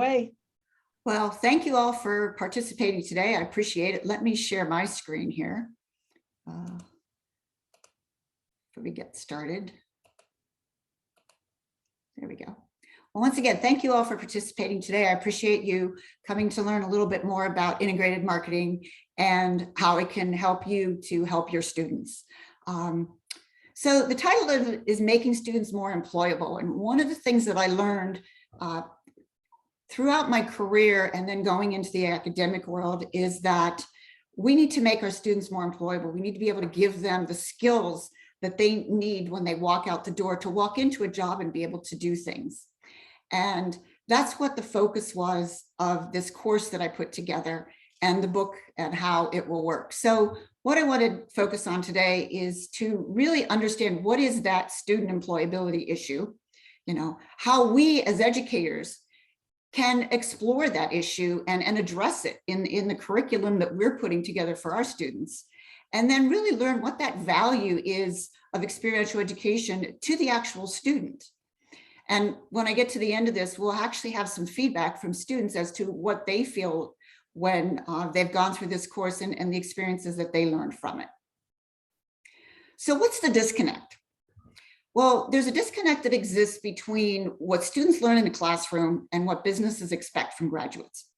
Way. Well, thank you all for participating today. I appreciate it. Let me share my screen here before we get started. There we go. Well, once again, thank you all for participating today. I appreciate you coming to learn a little bit more about integrated marketing and how it can help you to help your students. So the title is Making Students More Employable. And one of the things that I learned throughout my career and then going into the academic world is that we need to make our students more employable. We need to be able to give them the skills that they need when they walk out the door to walk into a job and be able to do things. And that's what the focus was of this course that I put together and the book and how it will work. So what I want to focus on today is to really understand what is that student employability issue, how we as educators can explore that issue and address it in the curriculum that we're putting together for our students, and then really learn what that value is of experiential education to the actual student. And when I get to the end of this, we'll actually have some feedback from students as to what they feel when they've gone through this course and the experiences that they learned from it. So what's the disconnect? Well, there's a disconnect that exists between what students learn in the classroom and what businesses expect from graduates.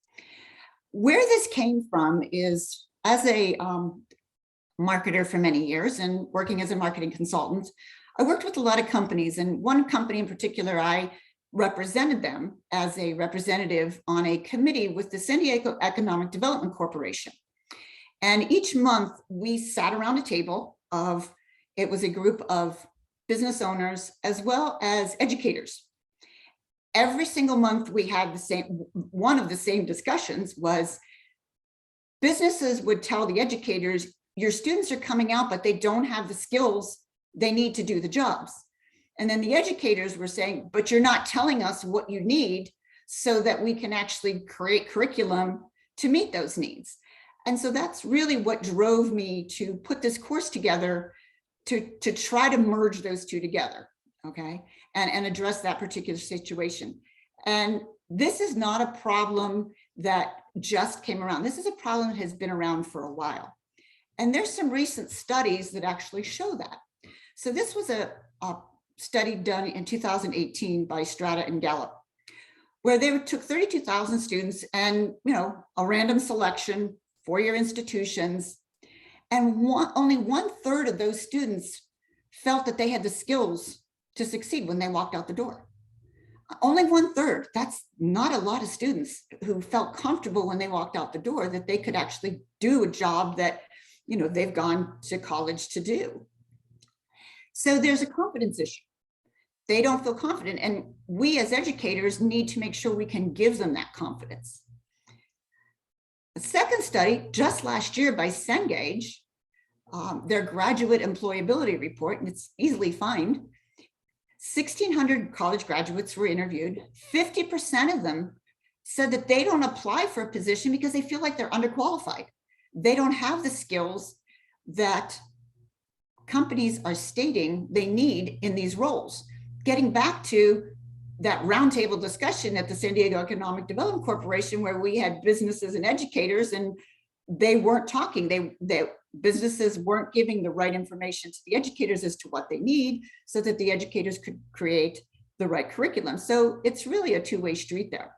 Where this came from is, as a marketer for many years and working as a marketing consultant, I worked with a lot of companies, and one company in particular, I represented them as a representative on a committee with the San Diego Economic Development Corporation. And each month we sat around a table it was a group of business owners as well as educators. Every single month we had one of the same discussions was businesses would tell the educators, your students are coming out, but they don't have the skills they need to do the jobs. And then the educators were saying, but you're not telling us what you need so that we can actually create curriculum to meet those needs. And so that's really what drove me to put this course together to try to merge those two together, okay, and address that particular situation. And this is not a problem that just came around. This is a problem that has been around for a while. And there's some recent studies that actually show that. So this was a study done in 2018 by Strata and Gallup, where they took 32,000 students and, a random selection, four-year institutions, and only 1/3 of those students felt that they had the skills to succeed when they walked out the door. Only 1/3. That's not a lot of students who felt comfortable when they walked out the door that they could actually do a job that, they've gone to college to do. So there's a confidence issue. They don't feel confident. And we as educators need to make sure we can give them that confidence. The second study, just last year by Cengage, their graduate employability report, and it's easily found, 1,600 college graduates were interviewed. 50% of them said that they don't apply for a position because they feel like they're underqualified. They don't have the skills that companies are stating they need in these roles. Getting back to that roundtable discussion at the San Diego Economic Development Corporation, where we had businesses and educators, and they weren't talking. Businesses weren't giving the right information to the educators as to what they need so that the educators could create the right curriculum. So it's really a two-way street there.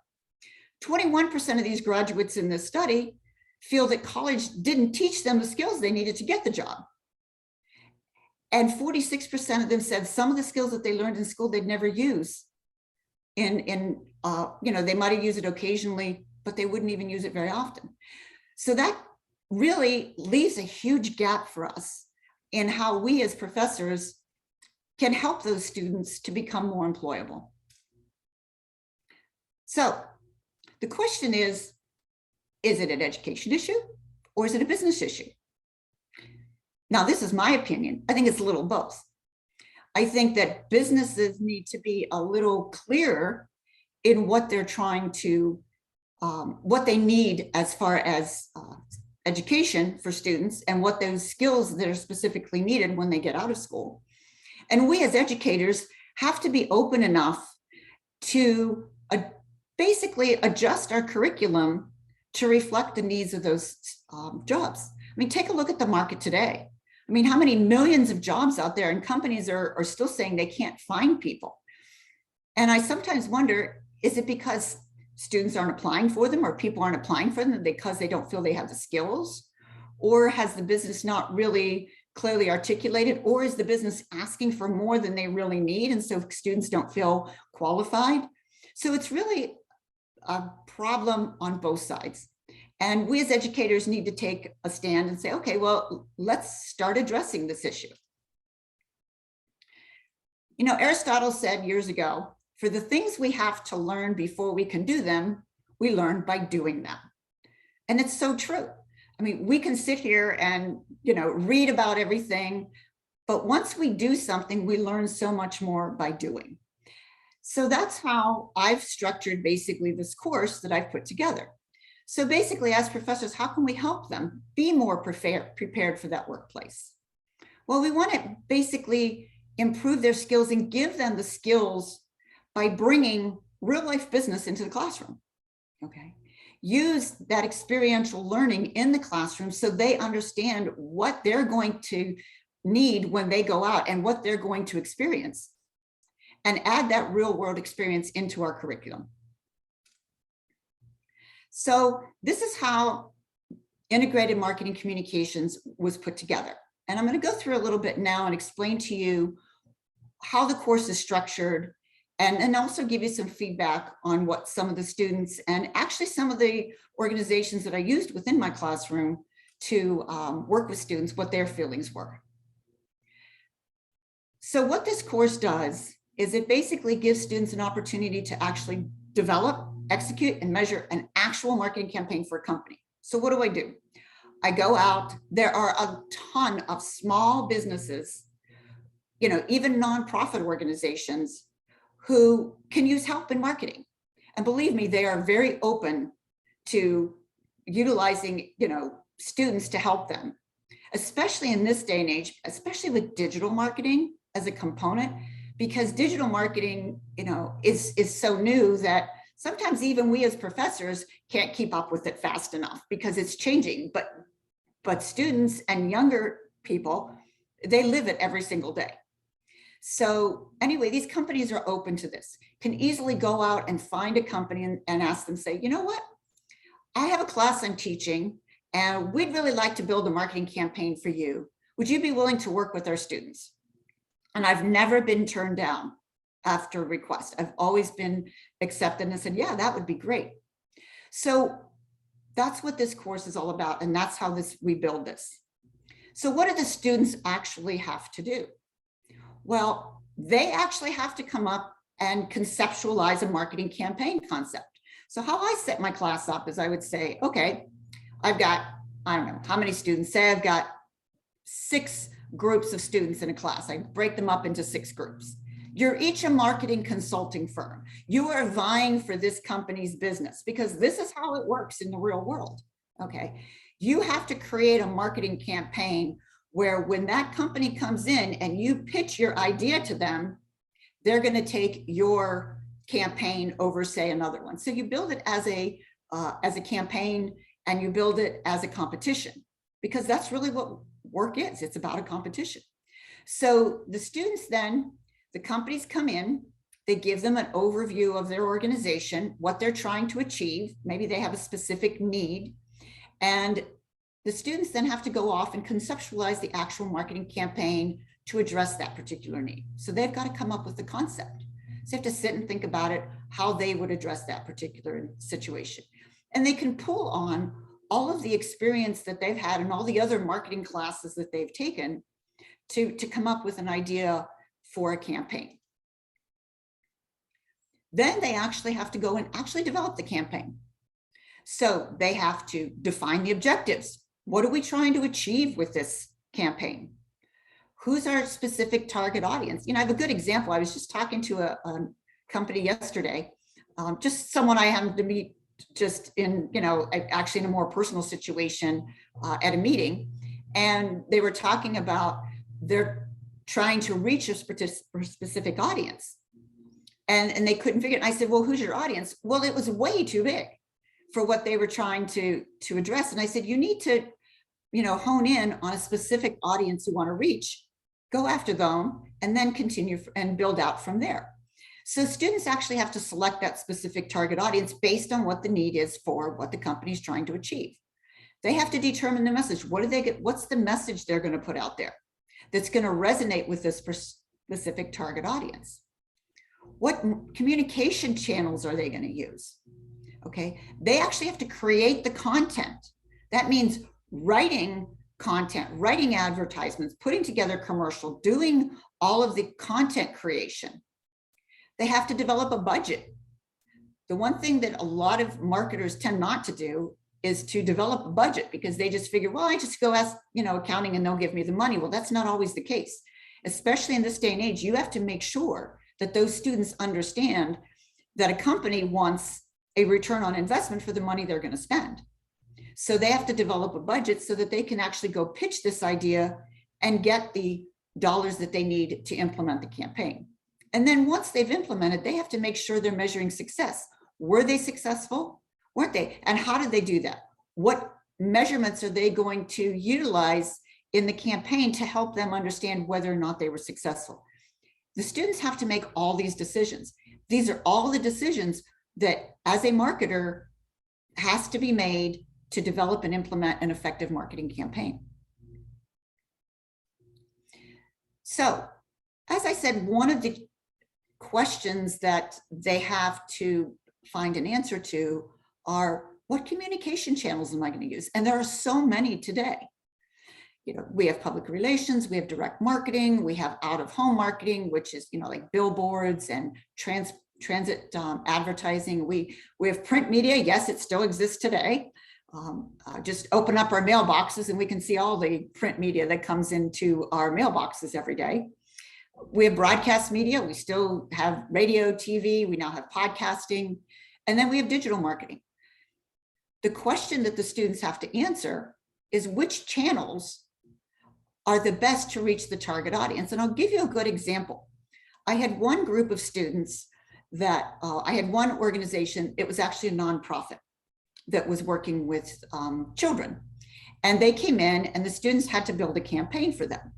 21% of these graduates in this study feel that college didn't teach them the skills they needed to get the job. And 46% of them said some of the skills that they learned in school they'd never use. They might have used it occasionally, but they wouldn't even use it very often. So that really leaves a huge gap for us in how we as professors can help those students to become more employable. So the question is it an education issue or is it a business issue? Now, this is my opinion. I think it's a little both. I think that businesses need to be a little clearer in what they're trying to, what they need as far as education for students and what those skills that are specifically needed when they get out of school. And we as educators have to be open enough to basically adjust our curriculum to reflect the needs of those jobs. I mean, take a look at the market today. I mean, how many millions of jobs out there, and companies are still saying they can't find people. And I sometimes wonder, is it because students aren't applying for them, or people aren't applying for them because they don't feel they have the skills? Or has the business not really clearly articulated, or is the business asking for more than they really need, and so students don't feel qualified? So it's really a problem on both sides. And we as educators need to take a stand and say, okay, well, let's start addressing this issue. You know, Aristotle said years ago, for the things we have to learn before we can do them, we learn by doing them. And it's so true. I mean, we can sit here and, you know, read about everything, but once we do something, we learn so much more by doing. So that's how I've structured basically this course that I've put together. So basically, as professors, how can we help them be more prepared for that workplace? Well, we want to basically improve their skills and give them the skills by bringing real life business into the classroom. Okay. Use that experiential learning in the classroom so they understand what they're going to need when they go out and what they're going to experience, and add that real world experience into our curriculum. So this is how integrated marketing communications was put together. And I'm going to go through a little bit now and explain to you how the course is structured, and also give you some feedback on what some of the students and actually some of the organizations that I used within my classroom to work with students, what their feelings were. So what this course does is it basically gives students an opportunity to actually develop, execute, and measure an actual marketing campaign for a company. So what do? I go out, there are a ton of small businesses, you know, even nonprofit organizations who can use help in marketing. And believe me, they are very open to utilizing, you know, students to help them, especially in this day and age, especially with digital marketing as a component, because digital marketing, you know, is so new that sometimes even we as professors can't keep up with it fast enough because it's changing. But students and younger people, they live it every single day. So anyway, these companies are open to this, can easily go out and find a company and ask them, say, you know what, I have a class I'm teaching and we'd really like to build a marketing campaign for you. Would you be willing to work with our students? And I've never been turned down after a request. I've always been accepted and said, yeah, that would be great. So that's what this course is all about. And that's how we build this. So what do the students actually have to do? Well, they actually have to come up and conceptualize a marketing campaign concept. So how I set my class up is I would say, okay, I've got, I don't know how many students, say I've got 6 groups of students in a class. I break them up into 6 groups. You're each a marketing consulting firm. You are vying for this company's business because this is how it works in the real world. Okay. You have to create a marketing campaign where when that company comes in and you pitch your idea to them, they're going to take your campaign over, say, another one. So you build it as a campaign, and you build it as a competition, because that's really what work is. It's about a competition. So the students then, the companies come in, they give them an overview of their organization, what they're trying to achieve. Maybe they have a specific need, and the students then have to go off and conceptualize the actual marketing campaign to address that particular need. So they've got to come up with the concept. So they have to sit and think about it, how they would address that particular situation. And they can pull on all of the experience that they've had and all the other marketing classes that they've taken to come up with an idea for a campaign. Then they actually have to go and actually develop the campaign. So they have to define the objectives. What are we trying to achieve with this campaign? Who's our specific target audience? You know, I have a good example. I was just talking to a company yesterday, just someone I happened to meet just in, you know, actually in a more personal situation at a meeting. And they were talking about they're trying to reach a specific audience. And they couldn't figure it. And I said, well, who's your audience? Well, it was way too big for what they were trying to address. And I said, you need to, hone in on a specific audience you want to reach, go after them, and then continue and build out from there. So students actually have to select that specific target audience based on what the need is for what the company is trying to achieve. They have to determine the message. What do they get? What's the message they're going to put out there that's going to resonate with this specific target audience? What communication channels are they going to use? Okay, they actually have to create the content. That means writing content, writing advertisements, putting together commercial, doing all of the content creation. They have to develop a budget. The one thing that a lot of marketers tend not to do is to develop a budget, because they just figure, well, I just go ask, accounting and they'll give me the money. Well, that's not always the case. Especially in this day and age, you have to make sure that those students understand that a company wants a return on investment for the money they're going to spend. So they have to develop a budget so that they can actually go pitch this idea and get the dollars that they need to implement the campaign. And then once they've implemented, they have to make sure they're measuring success. Were they successful? Weren't they? And how did they do that? What measurements are they going to utilize in the campaign to help them understand whether or not they were successful? The students have to make all these decisions. These are all the decisions that, as a marketer, has to be made to develop and implement an effective marketing campaign. So, as I said, one of the questions that they have to find an answer to are, what communication channels am I going to use? And there are so many today. We have public relations, we have direct marketing, we have out-of-home marketing, which is, like billboards and transit advertising. We have print media. Yes, it still exists today. Just open up our mailboxes and we can see all the print media that comes into our mailboxes every day. We have broadcast media. We still have radio, TV. We now have podcasting. And then we have digital marketing. The question that the students have to answer is, which channels are the best to reach the target audience? And I'll give you a good example. I had one group of students that I had one organization. It was actually a nonprofit that was working with children. And they came in and the students had to build a campaign for them.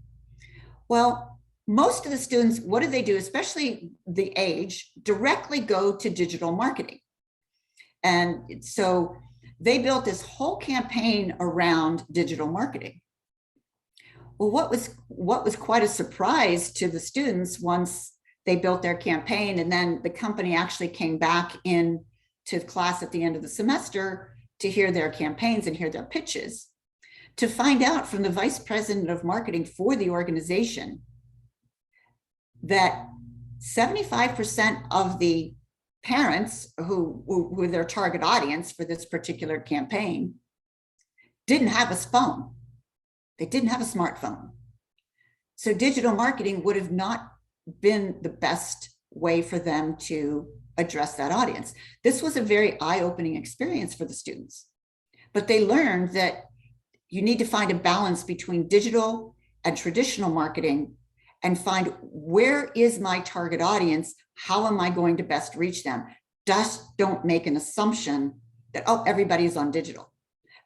Well, most of the students, what do they do, especially the age, directly go to digital marketing. And so they built this whole campaign around digital marketing. Well, what was quite a surprise to the students once they built their campaign, and then the company actually came back in to class at the end of the semester to hear their campaigns and hear their pitches, to find out from the vice president of marketing for the organization that 75% of the parents who were their target audience for this particular campaign didn't have a phone. They didn't have a smartphone. So digital marketing would have not been the best way for them to address that audience. This was a very eye-opening experience for the students, but they learned that you need to find a balance between digital and traditional marketing and find, where is my target audience? How am I going to best reach them? Just don't make an assumption that, oh, everybody's on digital.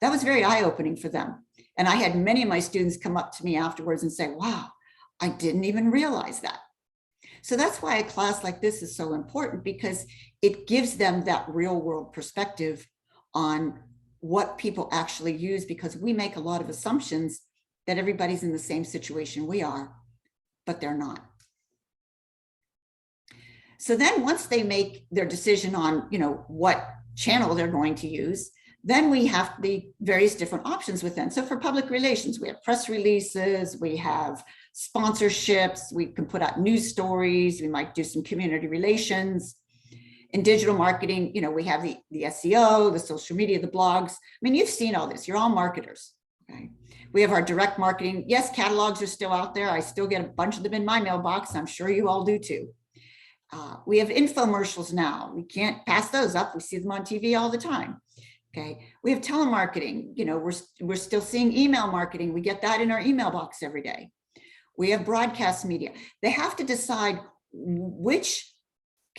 That was very eye-opening for them. And I had many of my students come up to me afterwards and say, wow, I didn't even realize that. So that's why a class like this is so important, because it gives them that real world perspective on what people actually use, because we make a lot of assumptions that everybody's in the same situation we are, but they're not. So then once they make their decision on, what channel they're going to use, then we have the various different options within. So for public relations, we have press releases, we have sponsorships, we can put out news stories, we might do some community relations. In digital marketing, we have the SEO, the social media, the blogs. I mean, you've seen all this, you're all marketers, okay? We have our direct marketing. Yes, catalogs are still out there. I still get a bunch of them in my mailbox. I'm sure you all do too. We have infomercials now. We can't pass those up. We see them on TV all the time. Okay, we have telemarketing. We're still seeing email marketing. We get that in our email box every day. We have broadcast media. They have to decide which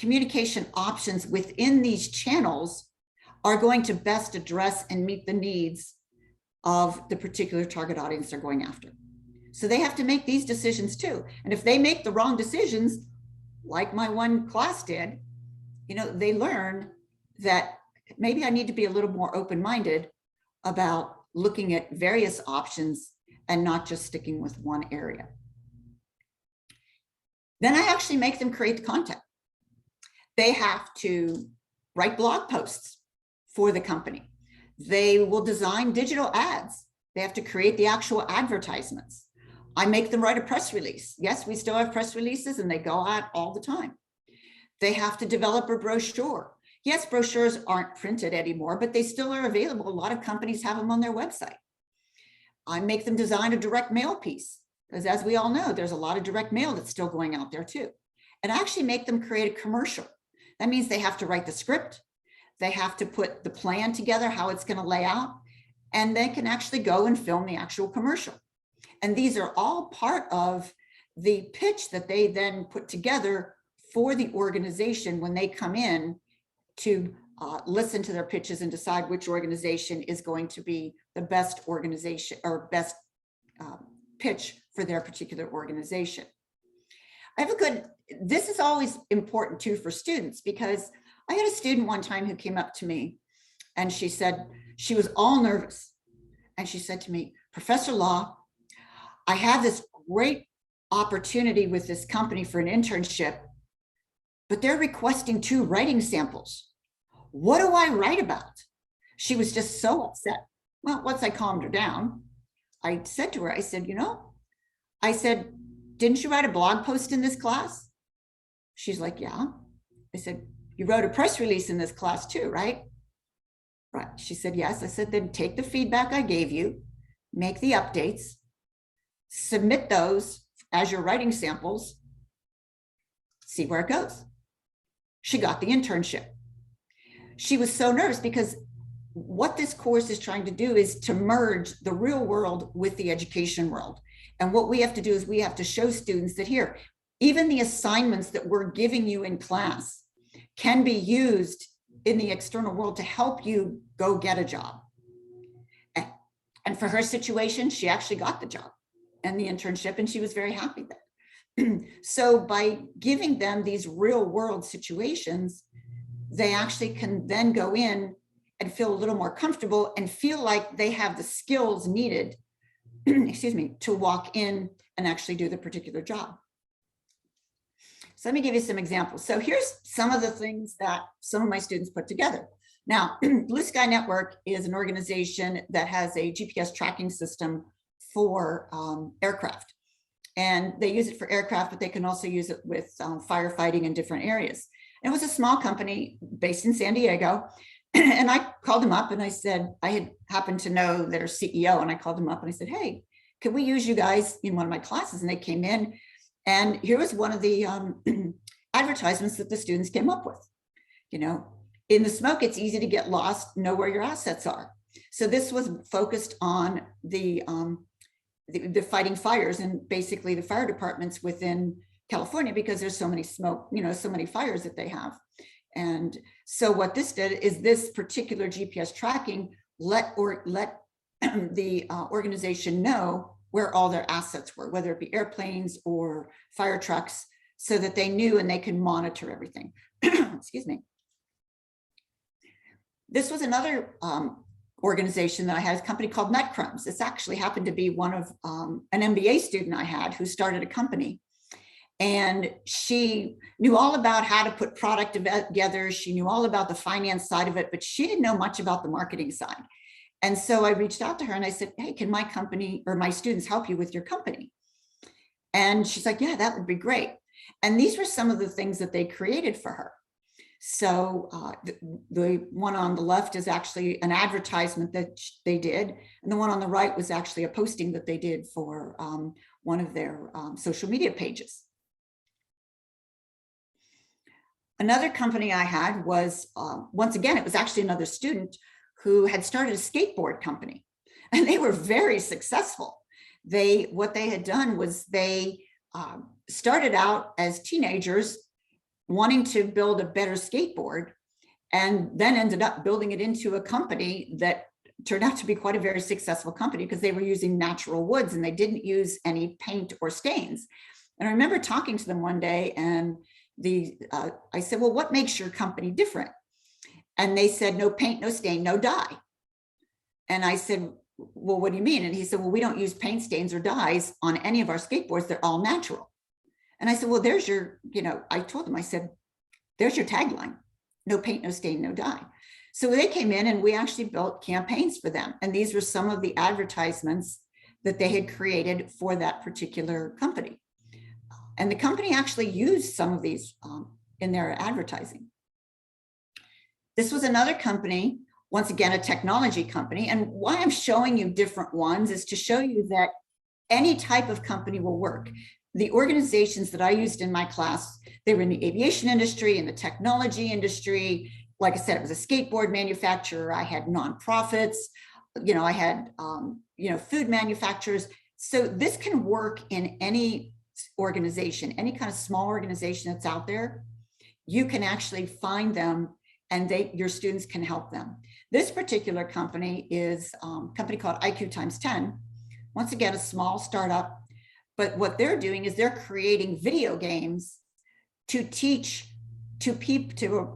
communication options within these channels are going to best address and meet the needs of the particular target audience they're going after. So they have to make these decisions too. And if they make the wrong decisions, like my one class did, they learn that maybe I need to be a little more open-minded about looking at various options and not just sticking with one area. Then I actually make them create the content. They have to write blog posts for the company. They will design digital ads. They have to create the actual advertisements. I make them write a press release. Yes, we still have press releases and they go out all the time. They have to develop a brochure. Yes, brochures aren't printed anymore, but they still are available. A lot of companies have them on their website. I make them design a direct mail piece, because as we all know, there's a lot of direct mail that's still going out there too. And I actually make them create a commercial. That means they have to write the script. They have to put the plan together, how it's going to lay out, and they can actually go and film the actual commercial. And these are all part of the pitch that they then put together for the organization when they come in to listen to their pitches and decide which organization is going to be the best organization or best pitch for their particular organization. This is always important too for students, because I had a student one time who came up to me and she said, she was all nervous. And she said to me, Professor Law, I have this great opportunity with this company for an internship, but they're requesting 2 writing samples. What do I write about? She was just so upset. Well, once I calmed her down, I said to her, I said, didn't you write a blog post in this class? She's like, yeah. I said, you wrote a press release in this class too, right? Right. She said, yes. I said, then take the feedback I gave you, make the updates, submit those as your writing samples, see where it goes. She got the internship. She was so nervous because what this course is trying to do is to merge the real world with the education world. And what we have to do is we have to show students that here, even the assignments that we're giving you in class can be used in the external world to help you go get a job. And for her situation, she actually got the job and the internship, and she was very happy there. So by giving them these real world situations, they actually can then go in and feel a little more comfortable and feel like they have the skills needed, excuse me, to walk in and actually do the particular job. So let me give you some examples. So here's some of the things that some of my students put together. Now, Blue Sky Network is an organization that has a GPS tracking system for aircraft. And they use it for aircraft, but they can also use it with firefighting in different areas. And it was a small company based in San Diego. And I called them up and I said, I had happened to know their CEO, and I called them up and I said, hey, could we use you guys in one of my classes? And they came in, and here was one of the advertisements that the students came up with. In the smoke, it's easy to get lost, know where your assets are. So this was focused on the fighting fires and basically the fire departments within California, because there's so many smoke, so many fires that they have. And so what this did is this particular GPS tracking let the organization know where all their assets were, whether it be airplanes or fire trucks, so that they knew and they can monitor everything. Excuse me. This was another organization that I had, a company called Nutcrumbs. This actually happened to be one of an MBA student I had who started a company. And she knew all about how to put product together. She knew all about the finance side of it, but she didn't know much about the marketing side. And so I reached out to her and I said, hey, can my company or my students help you with your company? And she's like, yeah, that would be great. And these were some of the things that they created for her. So the one on the left is actually an advertisement that they did. And the one on the right was actually a posting that they did for one of their social media pages. Another company I had was, once again, it was actually another student who had started a skateboard company, and they were very successful. What they had done was they started out as teenagers wanting to build a better skateboard, and then ended up building it into a company that turned out to be quite a very successful company because they were using natural woods and they didn't use any paint or stains. And I remember talking to them one day, and I said, well, what makes your company different? And they said, no paint, no stain, no dye. And I said, well, what do you mean? And he said, well, we don't use paint, stains, or dyes on any of our skateboards. They're all natural. And I said, well, there's your, I told them, I said, there's your tagline: no paint, no stain, no dye. So they came in and we actually built campaigns for them. And these were some of the advertisements that they had created for that particular company. And the company actually used some of these in their advertising. This was another company, once again, a technology company. And why I'm showing you different ones is to show you that any type of company will work. The organizations that I used in my class, they were in the aviation industry, in the technology industry. Like I said, it was a skateboard manufacturer. I had nonprofits, I had, food manufacturers. So this can work in any organization, any kind of small organization that's out there. You can actually find them, and your students can help them. This particular company is a company called IQ times 10. Once again, a small startup, but what they're doing is they're creating video games to teach to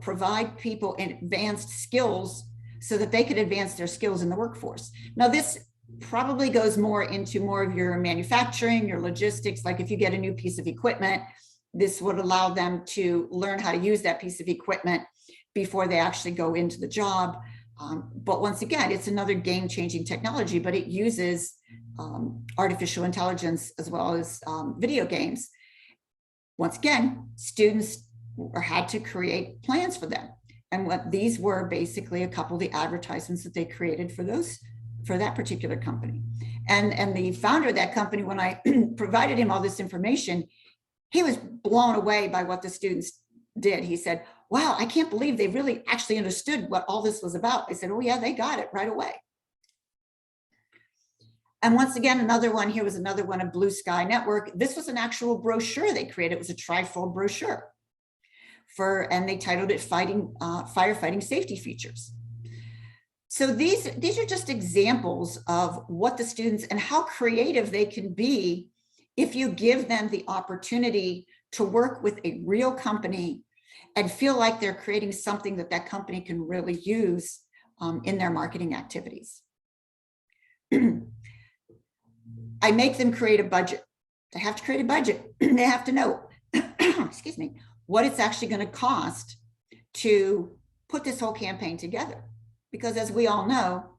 provide people advanced skills so that they could advance their skills in the workforce. Now, this probably goes more into more of your manufacturing, your logistics. Like if you get a new piece of equipment, this would allow them to learn how to use that piece of equipment before they actually go into the job. But once again, it's another game-changing technology, but it uses artificial intelligence as well as video games. Once again, students had to create plans for them. And what these were basically a couple of the advertisements that they created for that particular company. And the founder of that company, when I provided him all this information, he was blown away by what the students did. He said, wow, I can't believe they really actually understood what all this was about. I said, oh yeah, they got it right away. And once again, another one, here was another one, a Blue Sky Network. This was an actual brochure they created. It was a trifold brochure and they titled it Firefighting Safety Features. So these are just examples of what the students and how creative they can be if you give them the opportunity to work with a real company and feel like they're creating something that company can really use in their marketing activities. I make them create a budget. They have to create a budget. They have to know, excuse me, what it's actually going to cost to put this whole campaign together. Because as we all know,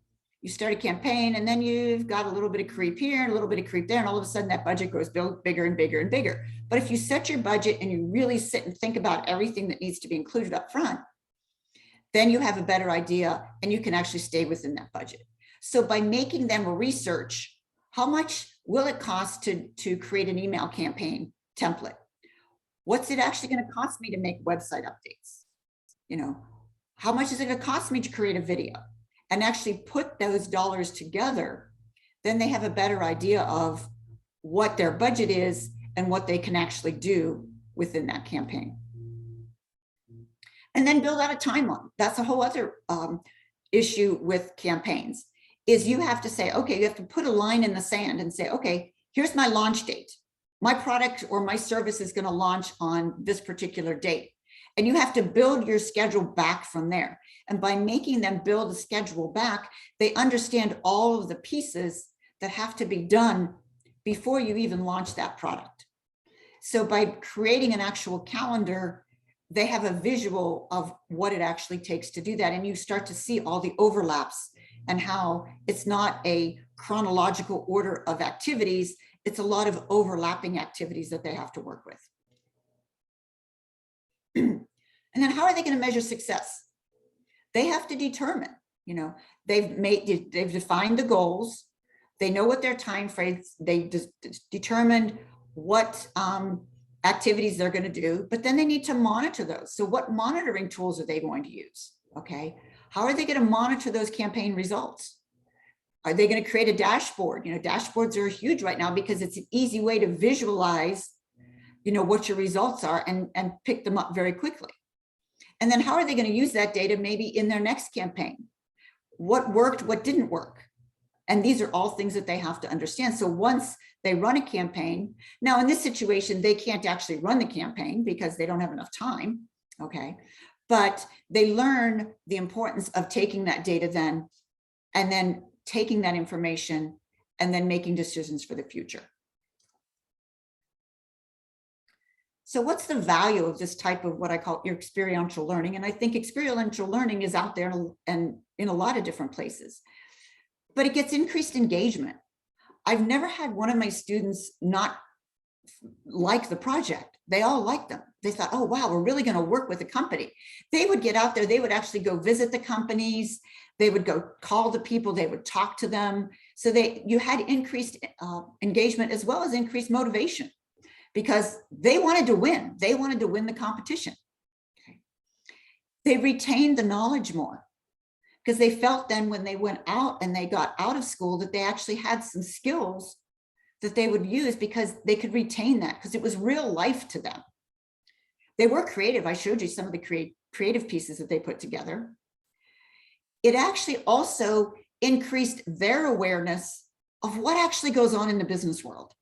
you start a campaign and then you've got a little bit of creep here and a little bit of creep there, and all of a sudden that budget grows bigger and bigger and bigger. But if you set your budget and you really sit and think about everything that needs to be included up front, then you have a better idea and you can actually stay within that budget. So by making them research, how much will it cost to create an email campaign template? What's it actually going to cost me to make website updates? How much is it going to cost me to create a video? And actually put those dollars together, then they have a better idea of what their budget is and what they can actually do within that campaign. And then build out a timeline. That's a whole other issue with campaigns, is you have to say, okay, you have to put a line in the sand and say, okay, here's my launch date. My product or my service is going to launch on this particular date. And you have to build your schedule back from there. And by making them build a schedule back, they understand all of the pieces that have to be done before you even launch that product. So by creating an actual calendar, they have a visual of what it actually takes to do that. And you start to see all the overlaps and how it's not a chronological order of activities. It's a lot of overlapping activities that they have to work with. And then how are they going to measure success? They have to determine, they've defined the goals. They know what their time frames, they determined what activities they're going to do, but then they need to monitor those. So what monitoring tools are they going to use? Okay. How are they going to monitor those campaign results? Are they going to create a dashboard? Dashboards are huge right now because it's an easy way to visualize, what your results are and pick them up very quickly. And then how are they going to use that data maybe in their next campaign? What worked, what didn't work? And these are all things that they have to understand. So once they run a campaign, now in this situation, they can't actually run the campaign because they don't have enough time, okay? But they learn the importance of taking that data then, and then taking that information and then making decisions for the future. So what's the value of this type of what I call your experiential learning? And I think experiential learning is out there and in a lot of different places, but it gets increased engagement. I've never had one of my students not like the project. They all liked them. They thought, oh, wow, we're really going to work with the company. They would get out there. They would actually go visit the companies. They would go call the people. They would talk to them. So you had increased engagement as well as increased motivation, because they wanted to win. They wanted to win the competition. Okay. They retained the knowledge more because they felt then when they went out and they got out of school that they actually had some skills that they would use because they could retain that because it was real life to them. They were creative. I showed you some of the creative pieces that they put together. It actually also increased their awareness of what actually goes on in the business world,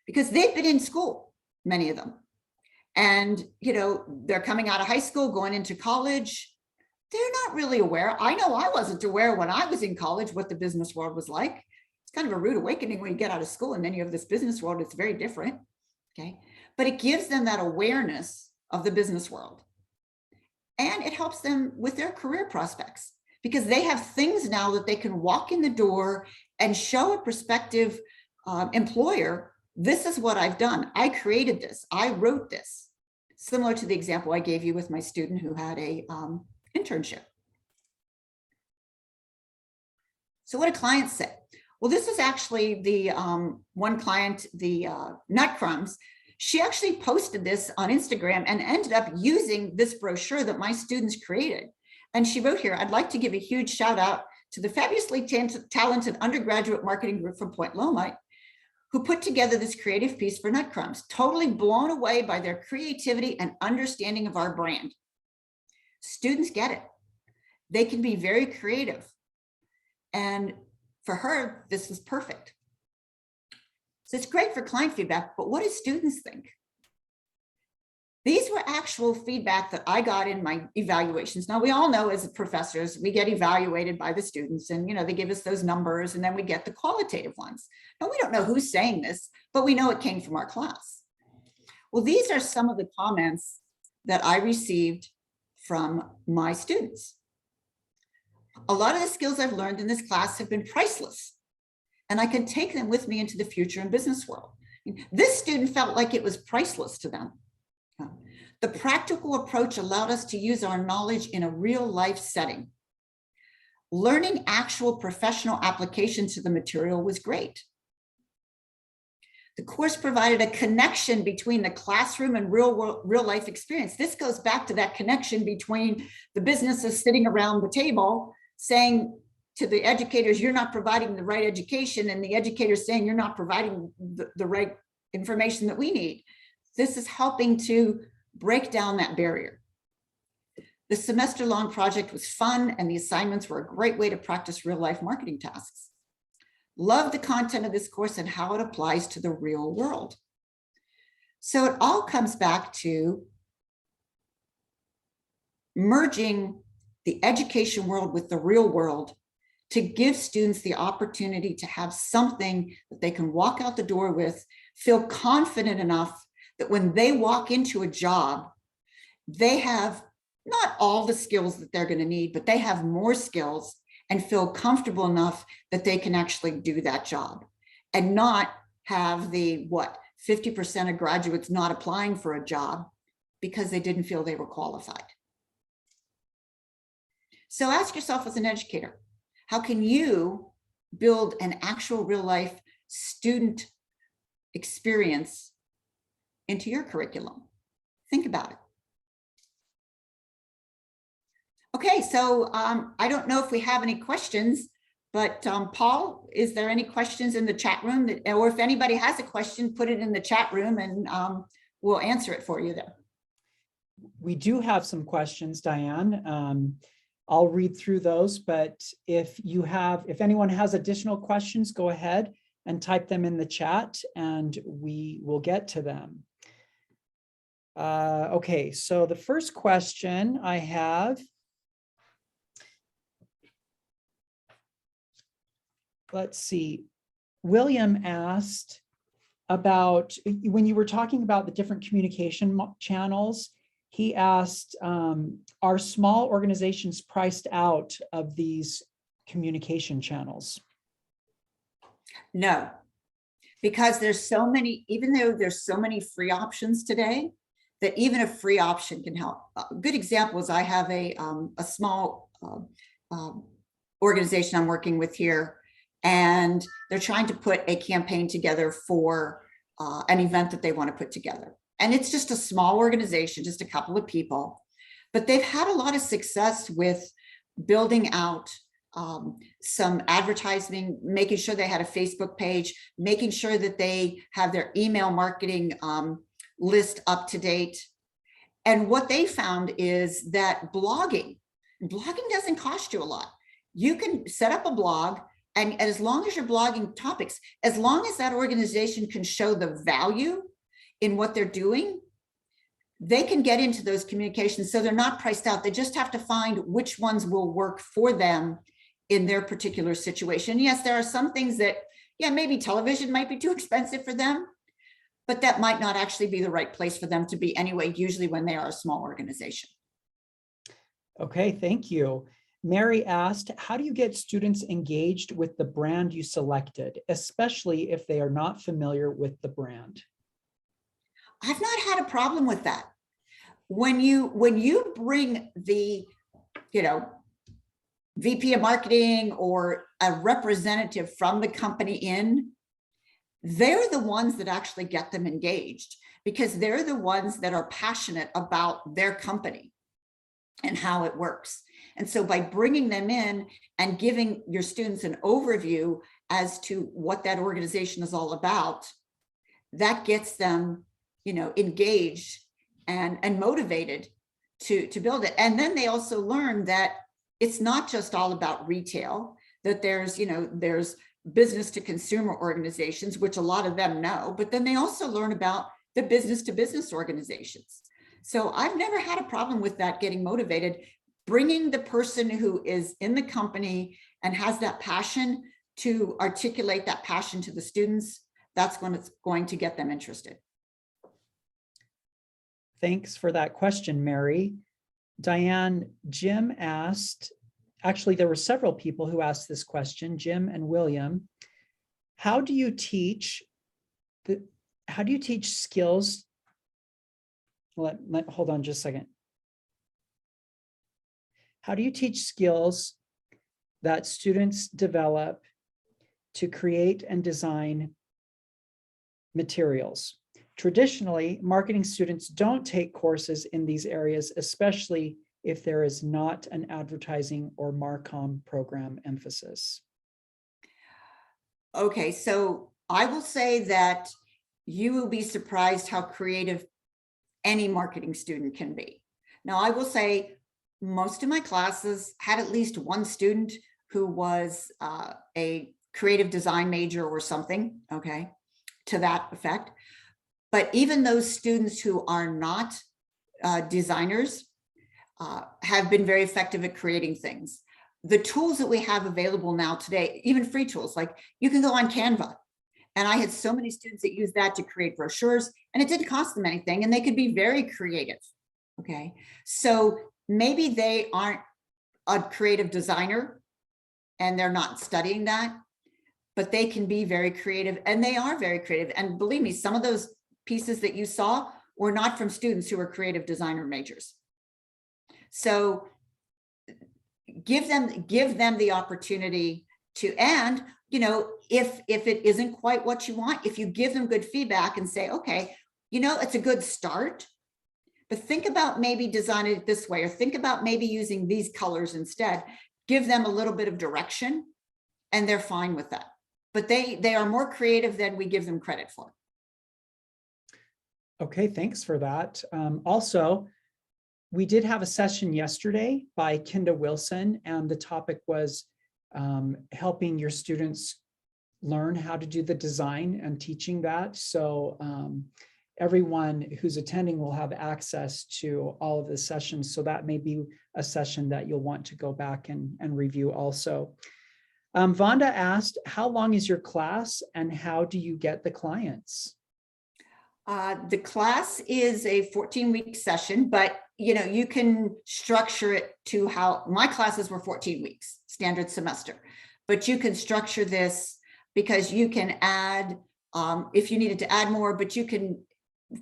because they've been in school, many of them. And, they're coming out of high school, going into college. They're not really aware. I know I wasn't aware when I was in college what the business world was like. It's kind of a rude awakening when you get out of school and then you have this business world. It's very different, okay? But it gives them that awareness of the business world. And it helps them with their career prospects because they have things now that they can walk in the door and show a prospective employer, this is what I've done. I created this. I wrote this. Similar to the example I gave you with my student who had a internship. So what do clients say? Well, this is actually the one client, the Nut Crumbs. She actually posted this on Instagram and ended up using this brochure that my students created. And she wrote here, I'd like to give a huge shout out to the fabulously talented undergraduate marketing group from Point Loma who put together this creative piece for Nut Crumbs. Totally blown away by their creativity and understanding of our brand. Students get it. They can be very creative. And for her, this was perfect. So it's great for client feedback, but what do students think? These were actual feedback that I got in my evaluations. Now, we all know as professors, we get evaluated by the students and, they give us those numbers and then we get the qualitative ones. Now, we don't know who's saying this, but we know it came from our class. Well, these are some of the comments that I received from my students. A lot of the skills I've learned in this class have been priceless, and I can take them with me into the future and business world. This student felt like it was priceless to them. The practical approach allowed us to use our knowledge in a real life setting. Learning actual professional application to the material was great. The course provided a connection between the classroom and real life experience. This goes back to that connection between the businesses sitting around the table saying to the educators, you're not providing the right education, and the educators saying you're not providing the right information that we need. This is helping to break down that barrier. The semester-long project was fun, and the assignments were a great way to practice real-life marketing tasks. Love the content of this course and how it applies to the real world. So it all comes back to merging the education world with the real world to give students the opportunity to have something that they can walk out the door with, feel confident enough that when they walk into a job, they have not all the skills that they're going to need, but they have more skills and feel comfortable enough that they can actually do that job and not have the 50% of graduates not applying for a job because they didn't feel they were qualified. So ask yourself as an educator, how can you build an actual real life student experience into your curriculum? Think about it. Okay, so I don't know if we have any questions, but Paul, is there any questions in the chat room? Or if anybody has a question, put it in the chat room and we'll answer it for you then. We do have some questions, Diane. I'll read through those, but if anyone has additional questions, go ahead and type them in the chat and we will get to them. Okay, so the first question I have, let's see, William asked about, when you were talking about the different communication channels, he asked, are small organizations priced out of these communication channels? No, because there's so many, even though there's so many free options today, that even a free option can help. A good example is I have a small organization I'm working with here, and they're trying to put a campaign together for an event that they want to put together. And it's just a small organization, just a couple of people, but they've had a lot of success with building out some advertising, making sure they had a Facebook page, making sure that they have their email marketing list up to date. And what they found is that blogging doesn't cost you a lot. You can set up a blog, and as long as you're blogging topics, as long as that organization can show the value in what they're doing, they can get into those communications. So they're not priced out. They just have to find which ones will work for them in their particular situation. Yes, there are some things that, yeah, maybe television might be too expensive for them, but that might not actually be the right place for them to be anyway, usually when they are a small organization. Okay, thank you. Mary asked, how do you get students engaged with the brand you selected, especially if they are not familiar with the brand? I've not had a problem with that. When you bring the, VP of marketing or a representative from the company in, they're the ones that actually get them engaged, because they're the ones that are passionate about their company and how it works. And so by bringing them in and giving your students an overview as to what that organization is all about, that gets them, engaged and motivated to build it. And then they also learn that it's not just all about retail, that there's business to consumer organizations, which a lot of them know, but then they also learn about the business to business organizations. So I've never had a problem with that getting motivated. Bringing the person who is in the company and has that passion to articulate that passion to the students, that's when it's going to get them interested. Thanks for that question, Mary. Diane, Jim asked, actually, there were several people who asked this question, Jim and William. How do you teach skills? Hold on just a second. How do you teach skills that students develop to create and design materials? Traditionally, marketing students don't take courses in these areas, especially if there is not an advertising or Marcom program emphasis. Okay, so I will say that you will be surprised how creative any marketing student can be. Now, I will say most of my classes had at least one student who was a creative design major or something, okay, to that effect. But even those students who are not designers have been very effective at creating things. The tools that we have available now today, even free tools, like you can go on Canva. And I had so many students that use that to create brochures, and it didn't cost them anything, and they could be very creative. Okay, so maybe they aren't a creative designer and they're not studying that, but they can be very creative, and they are very creative. And believe me, some of those pieces that you saw were not from students who were creative designer majors. So give them the opportunity to, and if it isn't quite what you want, if you give them good feedback and say, okay, it's a good start, but think about maybe designing it this way, or think about maybe using these colors instead. Give them a little bit of direction, and they're fine with that. But they are more creative than we give them credit for. Okay, thanks for that. Also, we did have a session yesterday by Kinda Wilson, and the topic was helping your students learn how to do the design and teaching that. So everyone who's attending will have access to all of the sessions. So that may be a session that you'll want to go back and review also. Vonda asked, how long is your class and how do you get the clients? The class is a 14-week session, but you can structure it to how my classes were 14 weeks, standard semester, but you can structure this because you can add, if you needed to add more, but you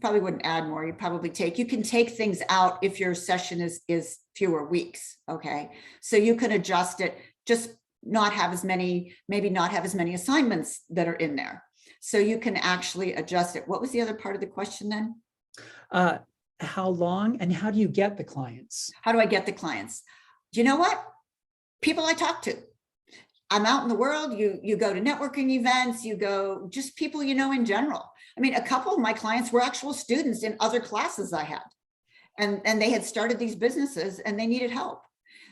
probably wouldn't add more. You can take things out if your session is fewer weeks. Okay. So you can adjust it, just not have as many, maybe not have as many assignments that are in there. So you can actually adjust it. What was the other part of the question then? How long and how do you get the clients? How do I get the clients? Do you know what? People I talk to. I'm out in the world. You go to networking events, you go just people in general. I mean, a couple of my clients were actual students in other classes I had, and they had started these businesses and they needed help.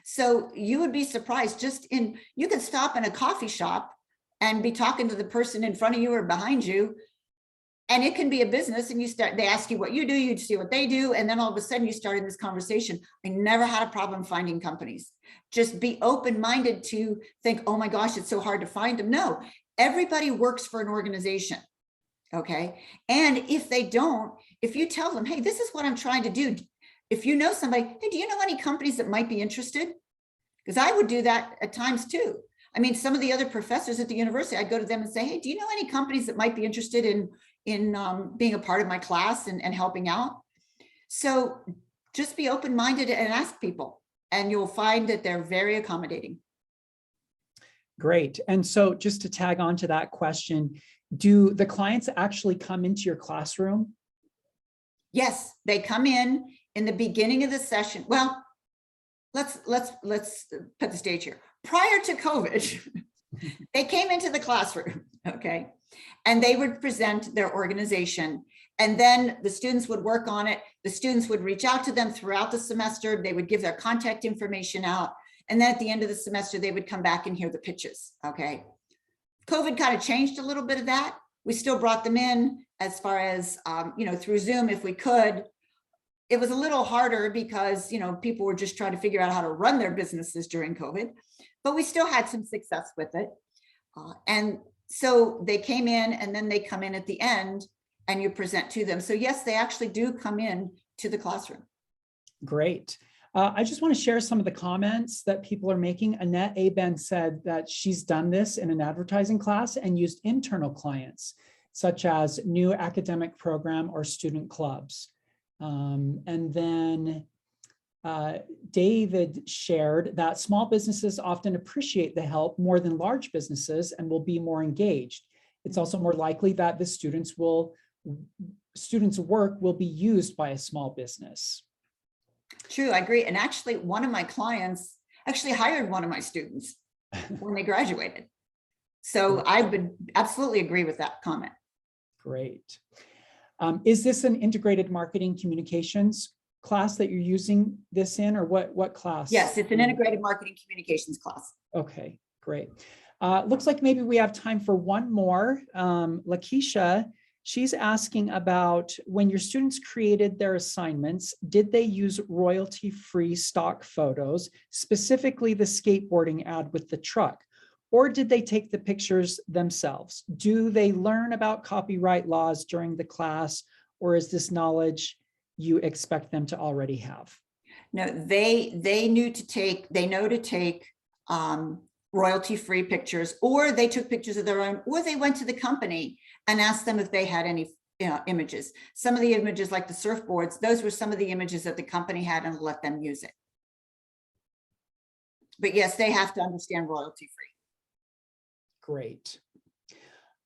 So you would be surprised, you could stop in a coffee shop and be talking to the person in front of you or behind you, and it can be a business, and they ask you what you do, you see what they do, and then all of a sudden you start in this conversation. I never had a problem finding companies. Just be open-minded to think, oh my gosh, it's so hard to find them. No, everybody works for an organization. Okay. And if they don't, if you tell them, hey, this is what I'm trying to do. If you know somebody, hey, do you know any companies that might be interested? Because I would do that at times too. I mean, some of the other professors at the university, I'd go to them and say, hey, do you know any companies that might be interested in being a part of my class and helping out? So just be open-minded and ask people, and you'll find that they're very accommodating. Great. And so just to tag on to that question, do the clients actually come into your classroom? Yes, they come in the beginning of the session. Well, let's put the stage here. Prior to COVID, they came into the classroom, okay, and they would present their organization, and then the students would work on it. The students would reach out to them throughout the semester. They would give their contact information out, and then at the end of the semester, they would come back and hear the pitches, okay. COVID kind of changed a little bit of that. We still brought them in as far as, through Zoom if we could. It was a little harder because, people were just trying to figure out how to run their businesses during COVID, but we still had some success with it. And so they came in, and then they come in at the end and you present to them. So yes, they actually do come in to the classroom. Great. I just want to share some of the comments that people are making. Annette Aben said that she's done this in an advertising class and used internal clients, such as new academic program or student clubs. And then David shared that small businesses often appreciate the help more than large businesses and will be more engaged. It's also more likely that the students' work will be used by a small business. True, I agree. And actually, one of my clients actually hired one of my students when they graduated. So I would absolutely agree with that comment. Great. Is this an integrated marketing communications class that you're using this in, or what class? Yes, it's an integrated marketing communications class. Okay, great. Looks like maybe we have time for one more. Lakeisha, she's asking about when your students created their assignments, did they use royalty-free stock photos, specifically the skateboarding ad with the truck? Or did they take the pictures themselves? Do they learn about copyright laws during the class, or is this knowledge you expect them to already have? No, they know to take royalty-free pictures, or they took pictures of their own, or they went to the company and asked them if they had any images. Some of the images, like the surfboards, those were some of the images that the company had, and let them use it. But yes, they have to understand royalty-free. Great.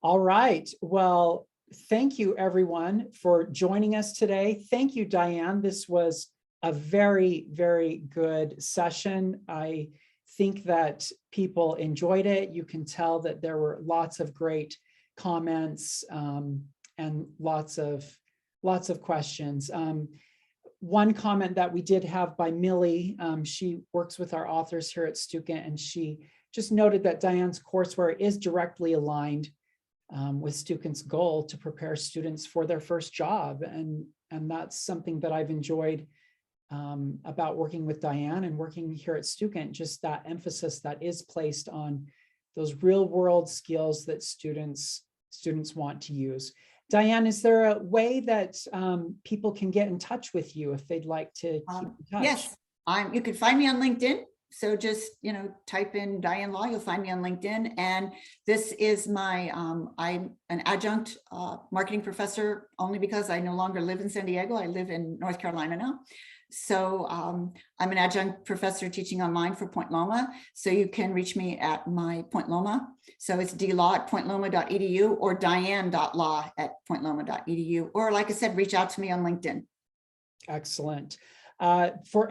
All right. Well, thank you everyone for joining us today. Thank you, Diane. This was a very, very good session. I think that people enjoyed it. You can tell that there were lots of great comments and lots of lots of questions. One comment that we did have by Millie, she works with our authors here at Stukent, and she just noted that Diane's courseware is directly aligned with Stukent's goal to prepare students for their first job. And that's something that I've enjoyed about working with Diane and working here at Stukent, just that emphasis that is placed on those real world skills that students want to use. Diane, is there a way that people can get in touch with you if they'd like to keep in touch? Yes, you can find me on LinkedIn. So just, type in Diane Law, you'll find me on LinkedIn. And this is my, I'm an adjunct marketing professor only because I no longer live in San Diego. I live in North Carolina now. So I'm an adjunct professor teaching online for Point Loma. So you can reach me at my Point Loma. So it's dlaw@pointloma.edu or diane.law@pointloma.edu. Or like I said, reach out to me on LinkedIn. Excellent. For